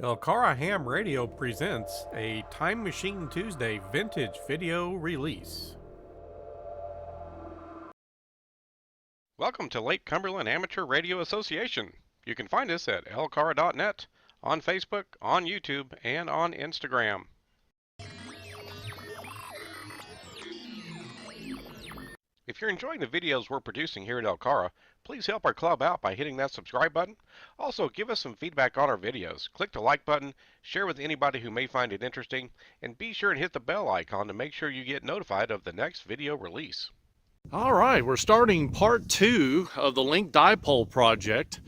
LCARA HAMRadio presents a Time Machine Tuesday vintage video release. Welcome to Lake Cumberland Amateur Radio Association. You can find us at LCARA.net, on Facebook, on YouTube, and on Instagram. If you're enjoying the videos we're producing here at LCARA, please help our club out by hitting that subscribe button. Also, give us some feedback on our videos. Click the like button, share with anybody who may find it interesting, and be sure and hit the bell icon to make sure you get notified of the next video release. All right, we're starting part 2 of the Link Dipole project.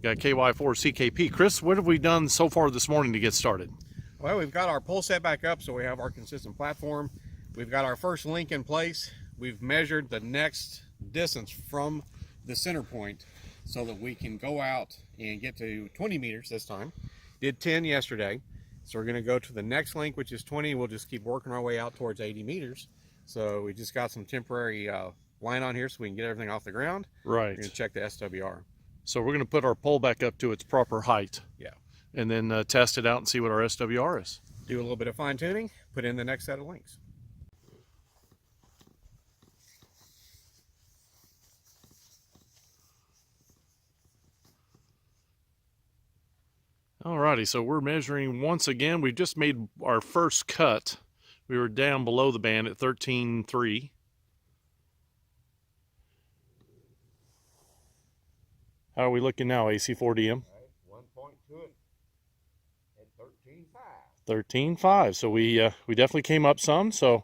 Got KY4CKP. Chris, what have we done so far this morning to get started? Well, we've got our pole set back up, so we have our consistent platform. We've got our first link in place. We've measured the next distance from the center point so that we can go out and get to 20 meters this time. Did 10 yesterday. So we're going to go to the next link, which is 20. We'll just keep working our way out towards 80 meters. So we just got some temporary line on here so we can get everything off the ground. Right. We're going to check the SWR. So we're going to put our pole back up to its proper height. Yeah. And then test it out and see what our SWR is. Do a little bit of fine tuning, put in the next set of links. Alrighty, so we're measuring once again. We've just made our first cut. We were down below the band at 13.3. How are we looking now, AC4DM? 1.2 at 13.5. 13.5. So we definitely came up some, so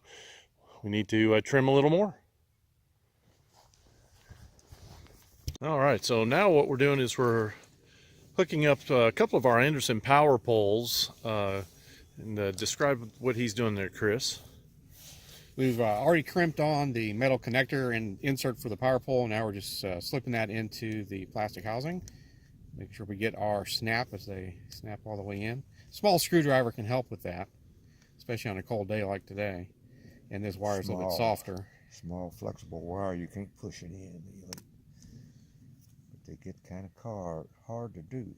we need to trim a little more. All right, so now what we're doing is we're hooking up a couple of our Anderson power poles, and describe what he's doing there, Chris. We've already crimped on the metal connector and insert for the power pole. Now we're just slipping that into the plastic housing. Make sure we get our snap as they snap all the way in. Small screwdriver can help with that, especially on a cold day like today. And this wire is a little bit softer. Small flexible wire, you can't push it in. But they get kind of hard to do.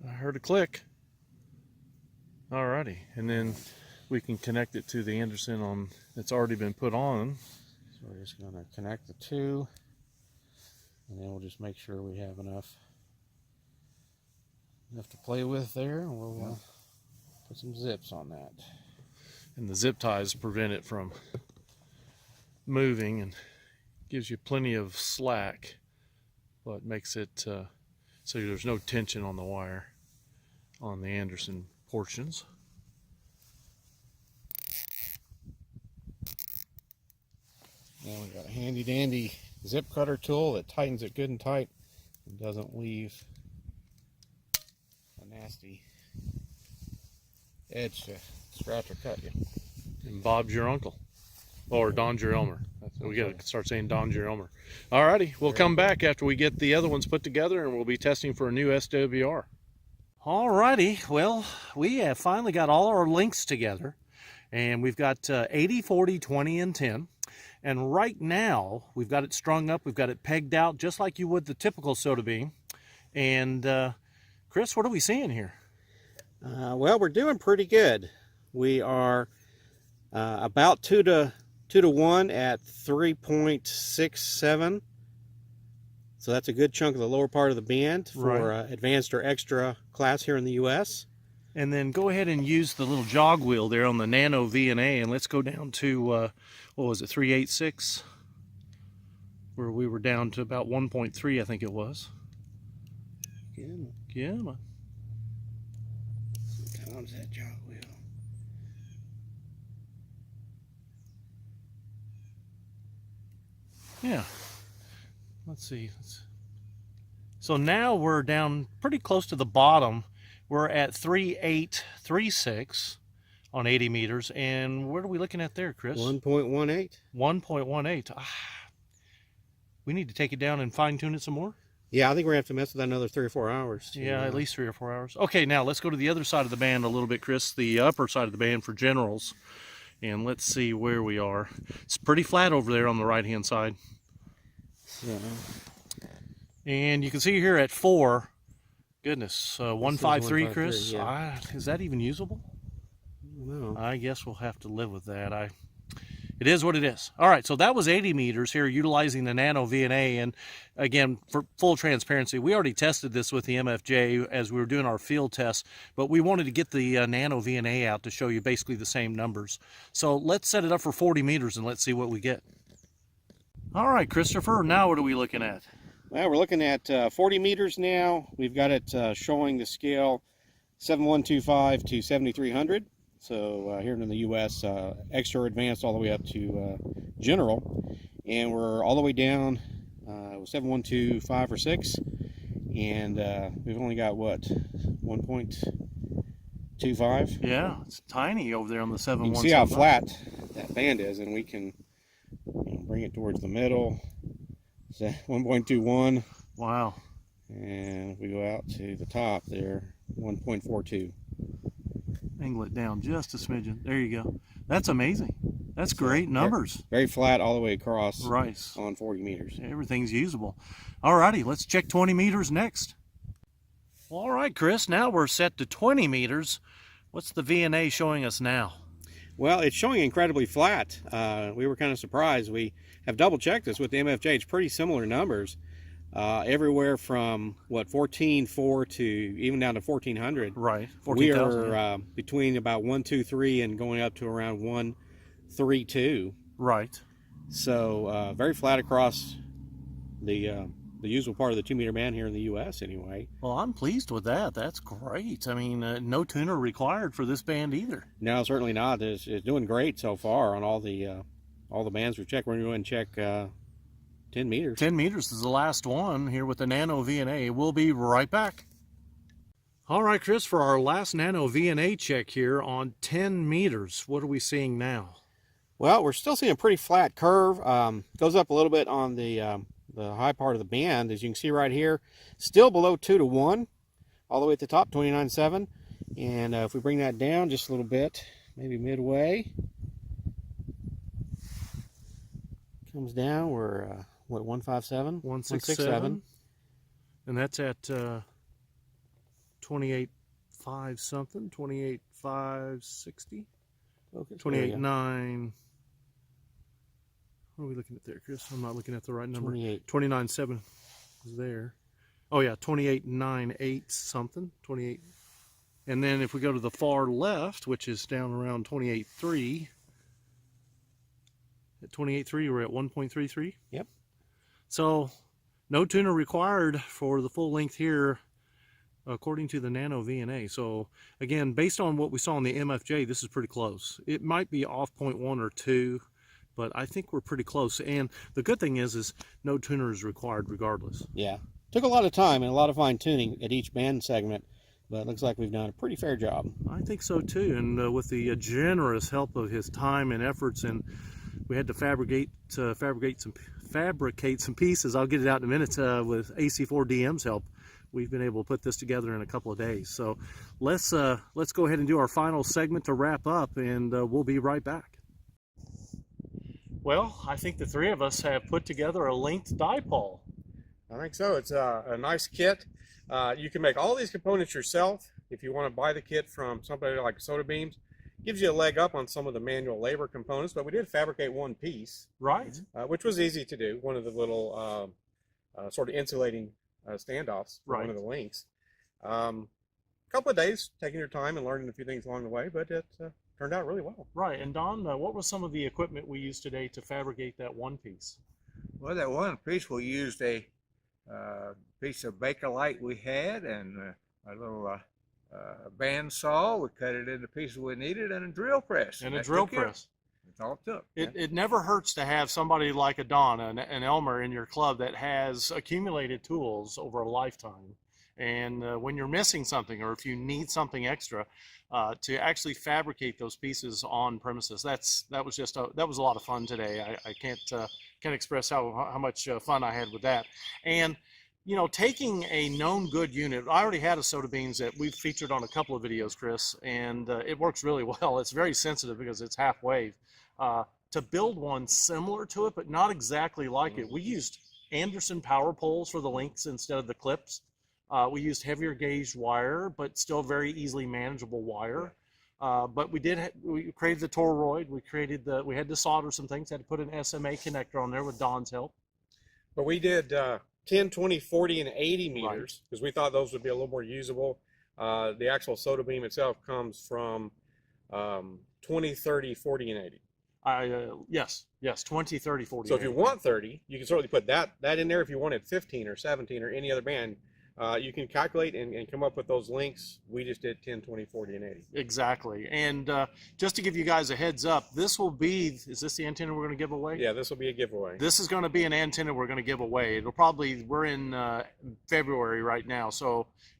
I heard a click. Alrighty, and then we can connect it to the Anderson on that's already been put on. So we're just going to connect the two, and then we'll just make sure we have enough to play with there, and we'll put some zips on that. And the zip ties prevent it from moving and gives you plenty of slack, but makes it so there's no tension on the wire on the Anderson portions. Now we've got a handy dandy zip cutter tool that tightens it good and tight and doesn't leave a nasty edge to scratch or cut you. And Bob's your uncle, or Don's your Elmer. We got to start saying Don's your Elmer. Alrighty, we'll come back after we get the other ones put together, and we'll be testing for a new SWR. Alrighty, well, we have finally got all our links together, and we've got 80, 40, 20, and 10. And right now, we've got it strung up, we've got it pegged out, just like you would the typical soda beam. And Chris, what are we seeing here? Well, we're doing pretty good. We are about 2 to 1 at 3.67. So that's a good chunk of the lower part of the band for advanced or extra class here in the U.S. And then go ahead and use the little jog wheel there on the Nano VNA, and let's go down to, what was it, 386? Where we were down to about 1.3, I think it was. Yeah. How's that jog wheel? Yeah. Let's see. So now we're down pretty close to the bottom. We're at 3.836 on 80 meters. And what are we looking at there, Chris? 1.18. 1.18. We need to take it down and fine tune it some more? Yeah, I think we're going to have to mess with that another 3 or 4 hours. Yeah, at least 3 or 4 hours. Okay, now let's go to the other side of the band a little bit, Chris. The upper side of the band for generals. And let's see where we are. It's pretty flat over there on the right-hand side. So, And you can see here at 4, goodness, 153, 153, Chris. yeah. Is that even usable? No. I guess we'll have to live with that. It is what it is. All right, so that was 80 meters here utilizing the Nano VNA. And again, for full transparency, we already tested this with the MFJ as we were doing our field tests, but we wanted to get the Nano VNA out to show you basically the same numbers. So let's set it up for 40 meters and let's see what we get. All right, Christopher, now what are we looking at? Well, we're looking at 40 meters now. We've got it showing the scale 7125 to 7300. So here in the U.S., extra advanced all the way up to general. And we're all the way down 7125 or 6. And we've only got, what, 1.25? Yeah, it's tiny over there on the 717. You can see how flat that band is, and we can bring it towards the middle. So 1.21. Wow. And if we go out to the top there, 1.42. Angle it down just a smidgen. There you go. That's amazing. That's great numbers. Very flat all the way across Right. on 40 meters. Everything's usable. All righty, let's check 20 meters next. All right, Chris, now we're set to 20 meters. What's the VNA showing us now? Well, it's showing incredibly flat. We were kind of surprised. We have double checked this with the MFJ. It's pretty similar numbers. Everywhere from, what, 14.4 to even down to 1400. Right, We 14,000. are between about 123 and going up to around 132. Right. So very flat across the usable part of the 2 meter band here in the U.S. anyway. Well, I'm pleased with that. That's great. I mean, no tuner required for this band either. No, certainly not. It's doing great so far on all the bands we've checked. We're going to go ahead and check 10 meters. 10 meters is the last one here with the Nano VNA. We'll be right back. All right, Chris, for our last Nano VNA check here on 10 meters, what are we seeing now? Well, we're still seeing a pretty flat curve. Goes up a little bit on the high part of the band, as you can see right here. Still below 2 to 1, all the way at the top, 29.7. And if we bring that down just a little bit, maybe midway, comes down. We're what, 157? 167. And that's at 28.5 something, 28.560, Okay, 28.9. What are we looking at there, Chris? I'm not looking at the right number. 28. 29.7 is there. Oh yeah, 28.98 something, 28. And then if we go to the far left, which is down around 28.3, at 28.3 we're at 1.33. Yep. So no tuner required for the full length here, according to the Nano VNA. So again, based on what we saw in the MFJ, this is pretty close. It might be off 0.1 or 2, but I think we're pretty close. And the good thing is no tuner is required regardless. Yeah. Took a lot of time and a lot of fine tuning at each band segment, but it looks like we've done a pretty fair job. I think so too. And with the generous help of his time and efforts, and we had to fabricate some pieces. I'll get it out in a minute with AC4DM's help. We've been able to put this together in a couple of days. So let's go ahead and do our final segment to wrap up, and we'll be right back. Well, I think the three of us have put together a linked dipole. I think so. It's a nice kit. You can make all these components yourself if you want to buy the kit from somebody like Soda Beams. Gives you a leg up on some of the manual labor components, but we did fabricate one piece, Right. which was easy to do. One of the little sort of insulating standoffs for one of the links. A couple of days taking your time and learning a few things along the way, but it turned out really well. Right. And Don, what was some of the equipment we used today to fabricate that one piece? well, that one piece we used a piece of Bakelite we had and a little band saw. We cut it into pieces we needed and a drill press. And a that drill took care of it. press. That's all it took. It never hurts to have somebody like a Don, an Elmer in your club that has accumulated tools over a lifetime. And when you're missing something, or if you need something extra, to actually fabricate those pieces on premises, that was a lot of fun today. I can't express how much fun I had with that. And you know, taking a known good unit, I already had a Soda Beans that we've featured on a couple of videos, Chris, and it works really well. It's very sensitive because it's half wave. To build one similar to it, but not exactly like it, we used Anderson power poles for the links instead of the clips. We used heavier gauge wire, but still very easily manageable wire. But we created the toroid. We had to solder some things. Had to put an SMA connector on there with Don's help. But we did 10, 20, 40, and 80 meters because we thought those would be a little more usable. The actual soda beam itself comes from 20, 30, 40, and 80. Yes, 20, 30, 40. So if you want 30, you can certainly put that in there. If you wanted 15 or 17 or any other band, you can calculate and come up with those links. We just did 10, 20, 40, and 80. Exactly. And just to give you guys a heads up, is this the antenna we're going to give away? Yeah, this will be a giveaway. This is going to be an antenna we're going to give away. We're in February right now,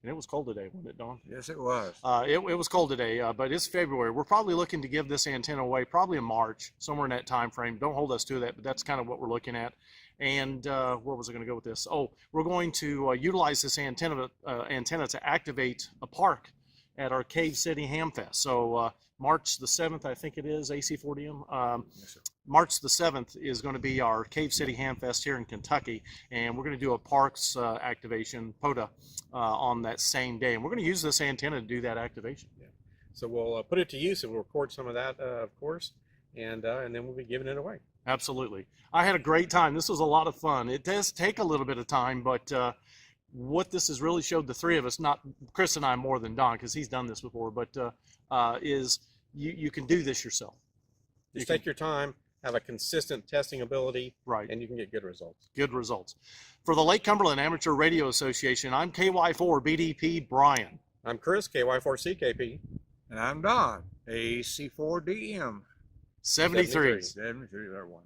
and it was cold today, wasn't it, Don? Yes, it was. It was cold today, but it's February. We're probably looking to give this antenna away probably in March, somewhere in that time frame. Don't hold us to that, but that's kind of what we're looking at. And where was I going to go with this? Oh, we're going to utilize this antenna to activate a park at our Cave City Hamfest. So March the 7th, I think it is, AC4DM. Yes, March the 7th is going to be our Cave City Hamfest here in Kentucky, and we're going to do a parks activation, POTA, on that same day. And we're going to use this antenna to do that activation. Yeah. So we'll put it to use and we'll record some of that, of course, and then we'll be giving it away. Absolutely. I had a great time. This was a lot of fun. It does take a little bit of time, but what this has really showed the three of us, not Chris and I more than Don, because he's done this before, but is you can do this yourself. Just take your time, have a consistent testing ability, right, and you can get good results. Good results. For the Lake Cumberland Amateur Radio Association, I'm KY4 BDP Brian. I'm Chris, KY4CKP. And I'm Don, AC4DM. 73. 73, there one.